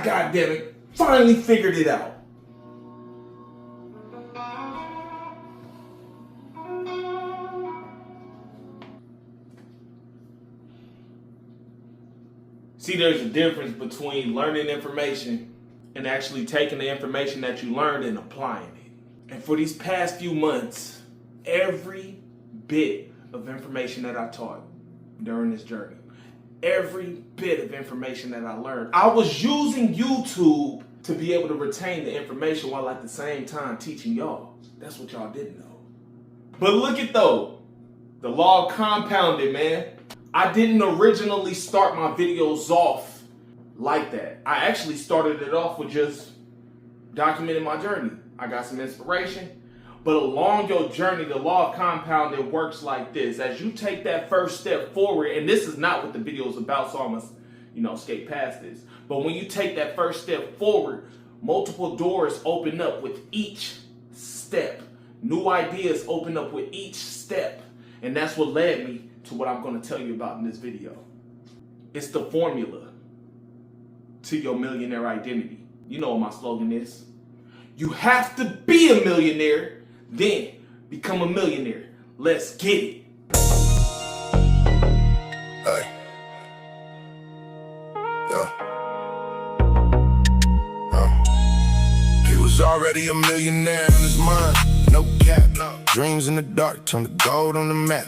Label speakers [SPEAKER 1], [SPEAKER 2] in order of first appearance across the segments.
[SPEAKER 1] goddammit, finally figured it out. See, there's a difference between learning information and actually taking the information that you learned and applying it. And for these past few months, every bit of information that I taught during this journey, every bit of information that I learned, I was using YouTube to be able to retain the information while at the same time teaching y'all. That's what y'all didn't know. But look at though, the law of compounding, man. I didn't originally start my videos off like that. I actually started it off with just documenting my journey. I got some inspiration, but along your journey, the law of compounding works like this. As you take that first step forward, and this is not what the video is about, so I must, skate past this. But when you take that first step forward, multiple doors open up with each step. New ideas open up with each step. And that's what led me to what I'm going to tell you about in this video. It's the formula to your millionaire identity. You know what my slogan is. You have to be a millionaire, then become a millionaire. Let's get it.
[SPEAKER 2] Hey. He was already a millionaire in his mind. No cap, no. Dreams in the dark turn to gold on the map.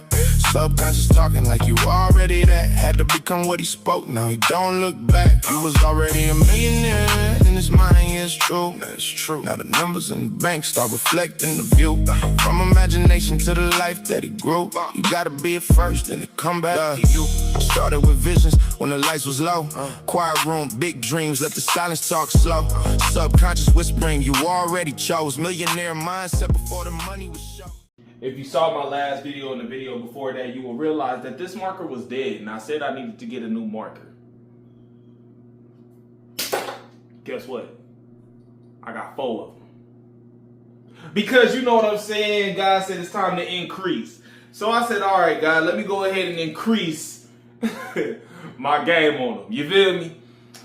[SPEAKER 2] Subconscious talking like you already that. Had to become what he spoke, now he don't look back. He was already a millionaire in his mind, yeah, it's true. That's true. Now the numbers in the bank start reflecting the view. From imagination to the life that he grew. You gotta be it first, then it come back to you. Started with visions when the lights was low. Quiet room, big dreams, let the silence talk slow. Subconscious whispering, you already chose. Millionaire mindset before the money was shown.
[SPEAKER 1] If you saw my last video and the video before that, you will realize that this marker was dead, and I said I needed to get a new marker. Guess what? I got 4 of them. Because you know what I'm saying, God said it's time to increase. So I said, all right, God, let me go ahead and increase my game on them. You feel me?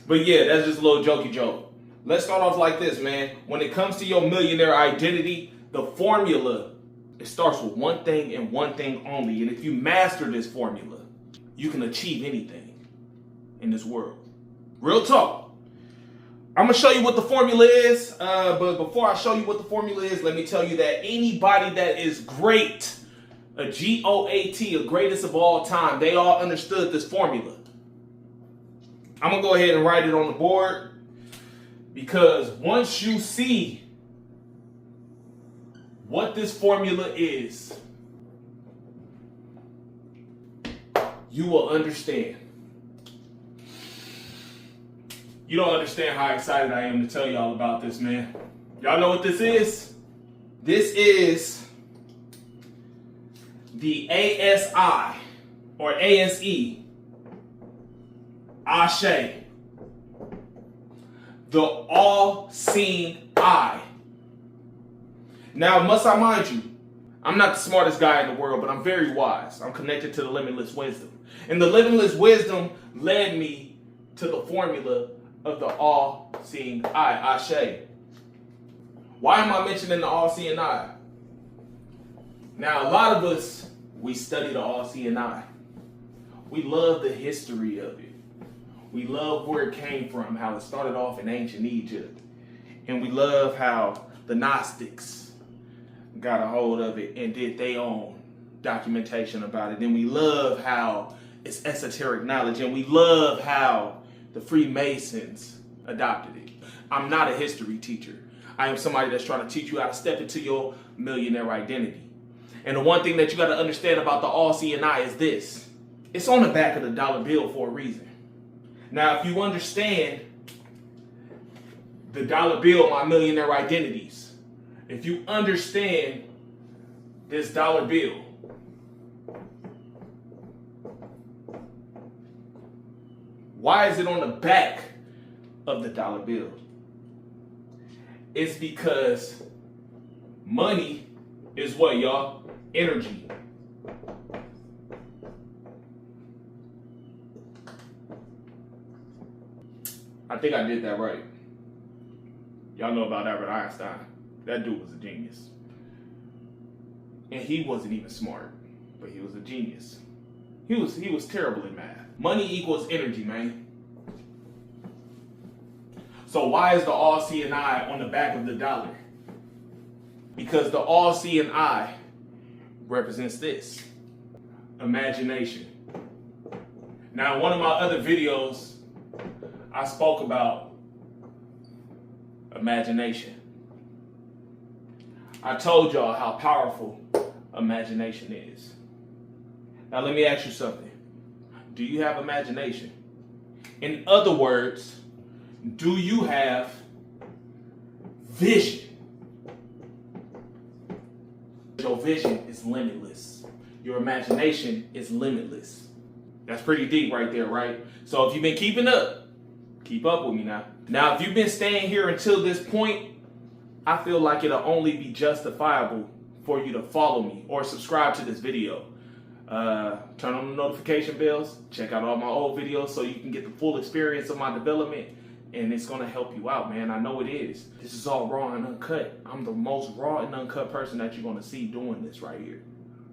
[SPEAKER 1] But yeah, that's just a little jokey joke. Let's start off like this, man. When it comes to your millionaire identity, the formula, it starts with one thing and one thing only. And if you master this formula, you can achieve anything in this world. Real talk. I'm going to show you what the formula is. But before I show you what the formula is, let me tell you that anybody that is great, a G-O-A-T, a greatest of all time, they all understood this formula. I'm going to go ahead and write it on the board. Because once you see what this formula is, you will understand. You don't understand how excited I am to tell y'all about this, man. Y'all know what this is? This is the ASI or ASE, Ashe, the all-seeing eye. Now, must I mind you, I'm not the smartest guy in the world, but I'm very wise. I'm connected to the limitless wisdom. And the limitless wisdom led me to the formula of the all-seeing eye, Ashe. Why am I mentioning the all-seeing eye? Now, a lot of us, we study the all-seeing eye. We love the history of it. We love where it came from, how it started off in ancient Egypt. And we love how the Gnostics got a hold of it and did their own documentation about it. And we love how it's esoteric knowledge. And we love how the Freemasons adopted it. I'm not a history teacher. I am somebody that's trying to teach you how to step into your millionaire identity. And the one thing that you got to understand about the all-seeing eye is this. It's on the back of the dollar bill for a reason. Now, if you understand the dollar bill, my millionaire identities, if you understand this dollar bill, why is it on the back of the dollar bill? It's because money is what, y'all? Energy. I think I did that right. Y'all know about Albert Einstein. That dude was a genius. And he wasn't even smart, but he was a genius. He was terrible in math. Money equals energy, man. So why is the all-seeing eye on the back of the dollar? Because the all-seeing eye represents this: imagination. Now, in one of my other videos, I spoke about imagination. I told y'all how powerful imagination is. Now, let me ask you something. Do you have imagination? In other words, do you have vision? Your vision is limitless. Your imagination is limitless. That's pretty deep right there, right? So if you've been keeping up, keep up with me now. Now, if you've been staying here until this point, I feel like it'll only be justifiable for you to follow me or subscribe to this video. Turn on the notification bells, check out all my old videos so you can get the full experience of my development, and it's gonna help you out, man. I know it is. This is all raw and uncut. I'm the most raw and uncut person that you're gonna see doing this right here.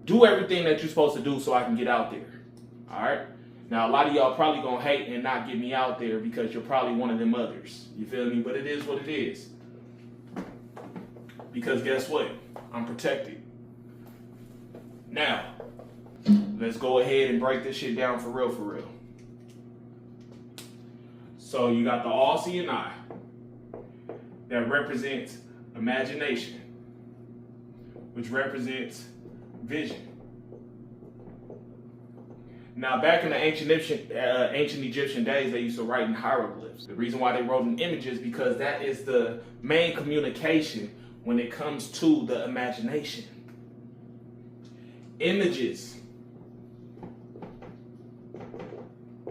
[SPEAKER 1] Do everything that you're supposed to do so I can get out there. All right? Now, a lot of y'all probably gonna hate and not get me out there because you're probably one of them others. You feel me? But it is what it is. Because guess what? I'm protected. Now, let's go ahead and break this shit down for real, for real. So you got the all-seeing eye that represents imagination, which represents vision. Now, back in the ancient Egyptian days, they used to write in hieroglyphs. The reason why they wrote in images because that is the main communication when it comes to the imagination. Images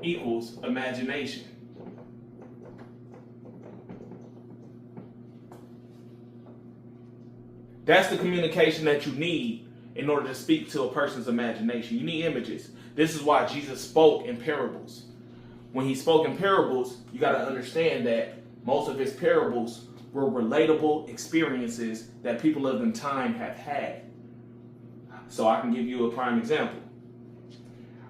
[SPEAKER 1] equals imagination. That's the communication that you need in order to speak to a person's imagination. You need images. This is why Jesus spoke in parables. When he spoke in parables, you got to understand that most of his parables were relatable experiences that people of the time have had. So I can give you a prime example.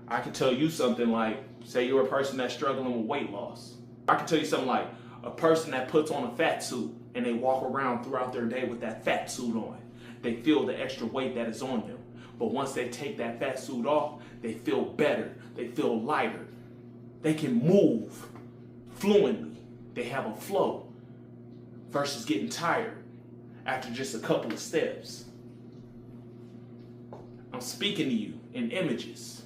[SPEAKER 1] I can tell you something like, say you're a person that's struggling with weight loss. I can tell you something like a person that puts on a fat suit and they walk around throughout their day with that fat suit on. They feel the extra weight that is on them. But once they take that fat suit off, they feel better. They feel lighter. They can move fluently. They have a flow versus getting tired after just a couple of steps. I'm speaking to you in images.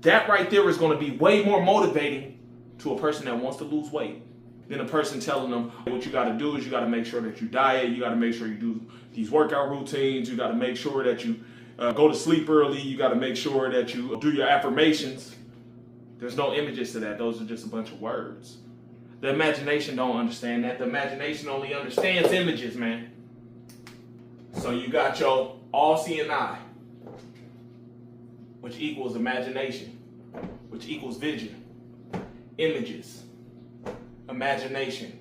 [SPEAKER 1] That right there is going to be way more motivating to a person that wants to lose weight than a person telling them what you got to do is you got to make sure that you diet, you got to make sure you do these workout routines, you got to make sure that you go to sleep early, you got to make sure that you do your affirmations. There's no images to that. Those are just a bunch of words. The imagination don't understand that. The imagination only understands images, man. So you got your all-seeing eye, which equals imagination, which equals vision, images, imagination.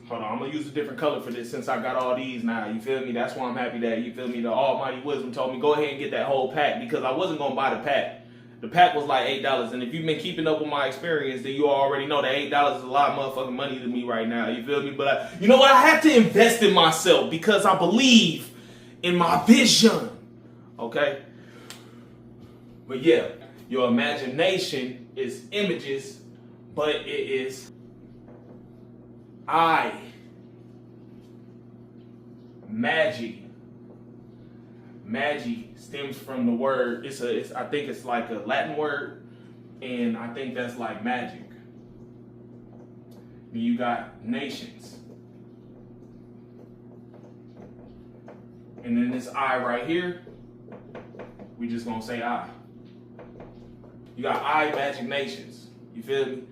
[SPEAKER 1] Hold on, I'm gonna use a different color for this since I got all these now. You feel me? That's why I'm happy that, you feel me, the almighty wisdom told me go ahead and get that whole pack because I wasn't gonna buy the pack. The pack was like $8, and if you've been keeping up with my experience, then you already know that $8 is a lot of motherfucking money to me right now. You feel me? But you know what? I have to invest in myself because I believe in my vision. Okay? But yeah, your imagination is images, but it is magic. Magic stems from the word. I think it's like a Latin word, and I think that's like magic. You got nations, and then this I right here, we just gonna say I. You got I magic nations. You feel me?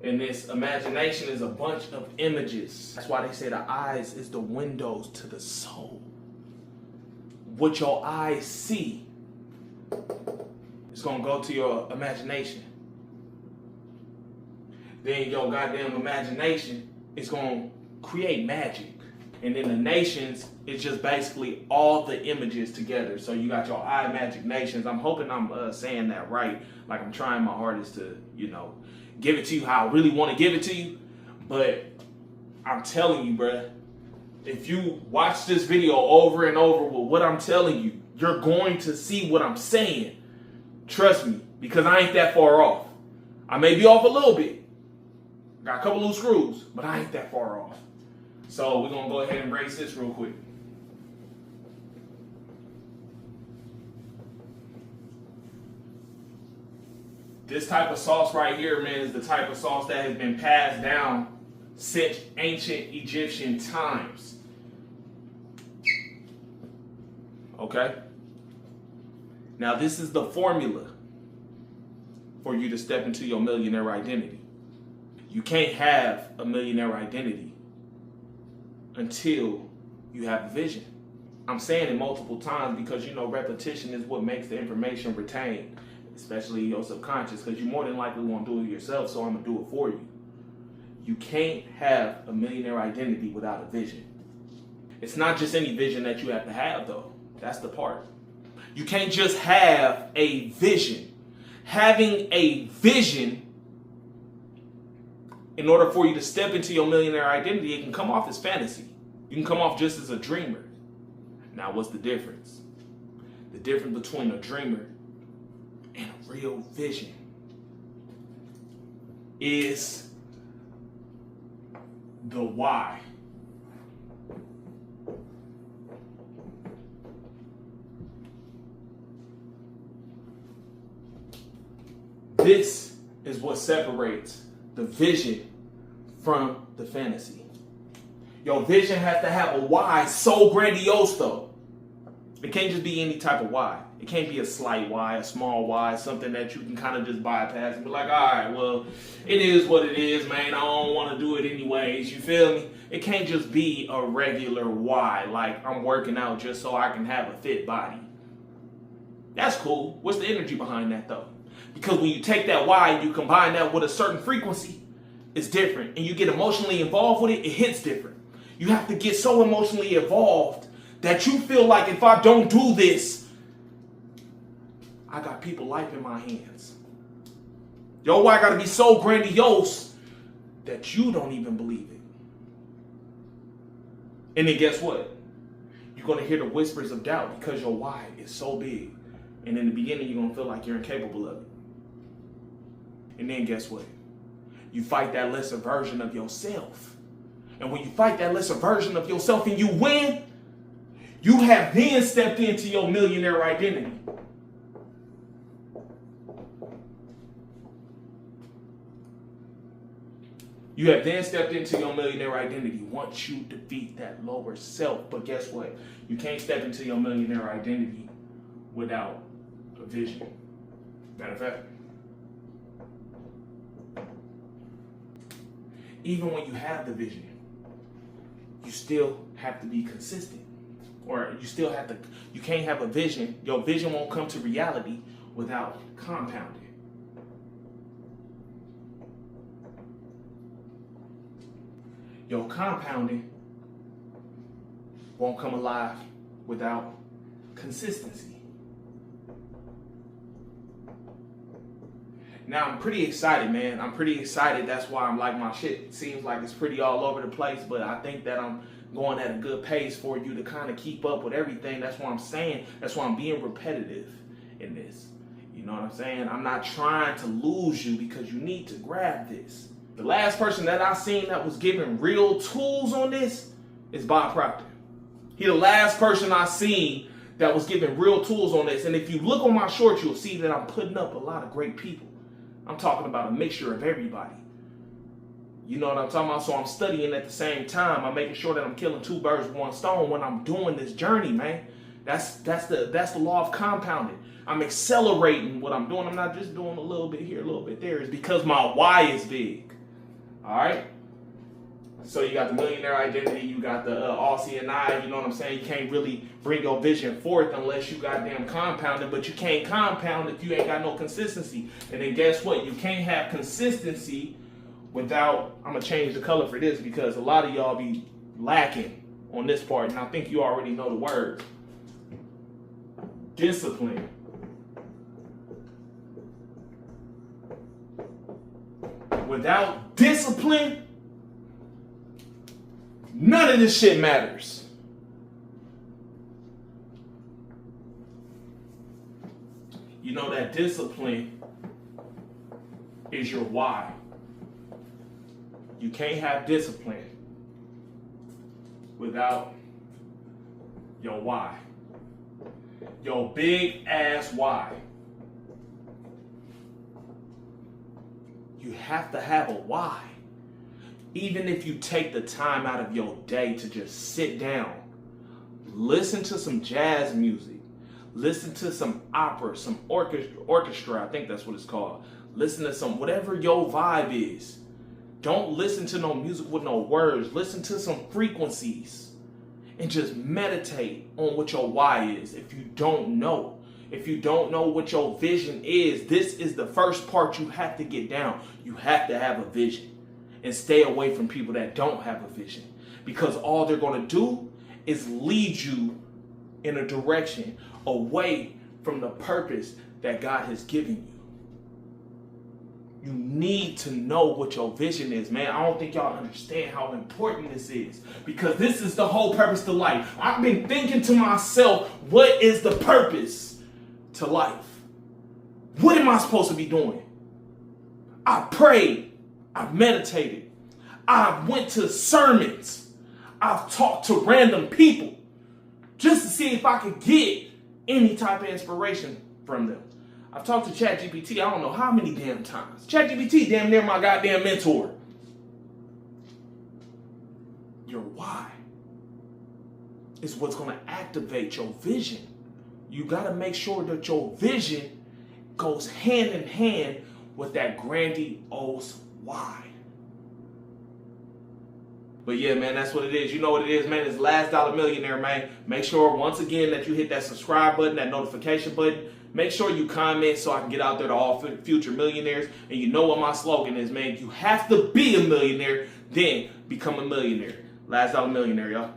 [SPEAKER 1] And this imagination is a bunch of images. That's why they say the eyes is the windows to the soul. What your eyes see is going to go to your imagination. then your goddamn imagination is going to create magic. And then the nations is just basically all the images together. So you got your I Magic Nations. I'm hoping I'm saying that right. Like I'm trying my hardest to, give it to you how I really want to give it to you. But I'm telling you, bruh, if you watch this video over and over with what I'm telling you, you're going to see what I'm saying. Trust me, because I ain't that far off. I may be off a little bit. Got a couple loose screws, but I ain't that far off. So we're going to go ahead and brace this real quick. This type of sauce right here, man, is the type of sauce that has been passed down since ancient Egyptian times. Okay? Now, this is the formula for you to step into your millionaire identity. You can't have a millionaire identity until you have a vision. I'm saying it multiple times because, repetition is what makes the information retained, especially your subconscious, because you more than likely won't do it yourself, so I'm going to do it for you. You can't have a millionaire identity without a vision. It's not just any vision that you have to have, though. That's the part. You can't just have a vision. Having a vision, in order for you to step into your millionaire identity, it can come off as fantasy. You can come off just as a dreamer. Now, what's the difference? The difference between a dreamer and a real vision is the why. This is what separates the vision from the fantasy. Your vision has to have a why so grandiose, though. It can't just be any type of why. It can't be a slight why, a small why, something that you can kind of just bypass and be like, all right, well, it is what it is, man. I don't want to do it anyways. You feel me? It can't just be a regular why, like I'm working out just so I can have a fit body. That's cool. What's the energy behind that, though? Because when you take that why and you combine that with a certain frequency, it's different. And you get emotionally involved with it, it hits different. You have to get so emotionally involved that you feel like if I don't do this, I got people's life in my hands. Your why got to be so grandiose that you don't even believe it. And then guess what? You're going to hear the whispers of doubt because your why is so big. And in the beginning, you're going to feel like you're incapable of it. And then guess what? You fight that lesser version of yourself. And when you fight that lesser version of yourself and you win, you have then stepped into your millionaire identity. You have then stepped into your millionaire identity once you defeat that lower self. But guess what? You can't step into your millionaire identity without a vision. Matter of fact, even when you have the vision, you still have to be consistent. Or you can't have a vision. Your vision won't come to reality without compounding. Your compounding won't come alive without consistency. Now, I'm pretty excited, man. I'm pretty excited. That's why I'm like, my shit seems like it's pretty all over the place, but I think that I'm going at a good pace for you to kind of keep up with everything. That's what I'm saying. That's why I'm being repetitive in this. You know what I'm saying? I'm not trying to lose you because you need to grab this. The last person that I seen that was giving real tools on this is Bob Proctor. He the last person I seen that was giving real tools on this. And if you look on my shorts, you'll see that I'm putting up a lot of great people. I'm talking about a mixture of everybody. You know what I'm talking about? So I'm studying at the same time. I'm making sure that I'm killing two birds with one stone when I'm doing this journey, man. That's the law of compounding. I'm accelerating what I'm doing. I'm not just doing a little bit here, a little bit there. It's because my why is big. All right? So you got the millionaire identity. You got the Aussie and I. You know what I'm saying? You can't really bring your vision forth unless you goddamn compounded. But you can't compound if you ain't got no consistency. And then guess what? You can't have consistency without, I'm gonna change the color for this because a lot of y'all be lacking on this part, and I think you already know the word. Discipline. Without discipline, none of this shit matters. You know that discipline is your why. You can't have discipline without your why. Your big ass why. You have to have a why. Even if you take the time out of your day to just sit down, listen to some jazz music, listen to some opera, some orchestra, I think that's what it's called. Listen to some, whatever your vibe is. Don't listen to no music with no words. Listen to some frequencies and just meditate on what your why is. If you don't know what your vision is, this is the first part you have to get down. You have to have a vision and stay away from people that don't have a vision, because all they're going to do is lead you in a direction away from the purpose that God has given you. You need to know what your vision is, man. I don't think y'all understand how important this is, because this is the whole purpose to life. I've been thinking to myself, what is the purpose to life? What am I supposed to be doing? I prayed. I meditated. I went to sermons. I've talked to random people just to see if I could get any type of inspiration from them. I've talked to ChatGPT I don't know how many damn times. ChatGPT damn near my goddamn mentor. Your why is what's going to activate your vision. You got to make sure that your vision goes hand in hand with that grandiose why. But yeah, man, that's what it is. You know what it is, man. It's Last Dollar Millionaire, man. Make sure, once again, that you hit that subscribe button, that notification button. Make sure you comment so I can get out there to all future millionaires. And you know what my slogan is, man. You have to be a millionaire, then become a millionaire. Last Dollar Millionaire, y'all.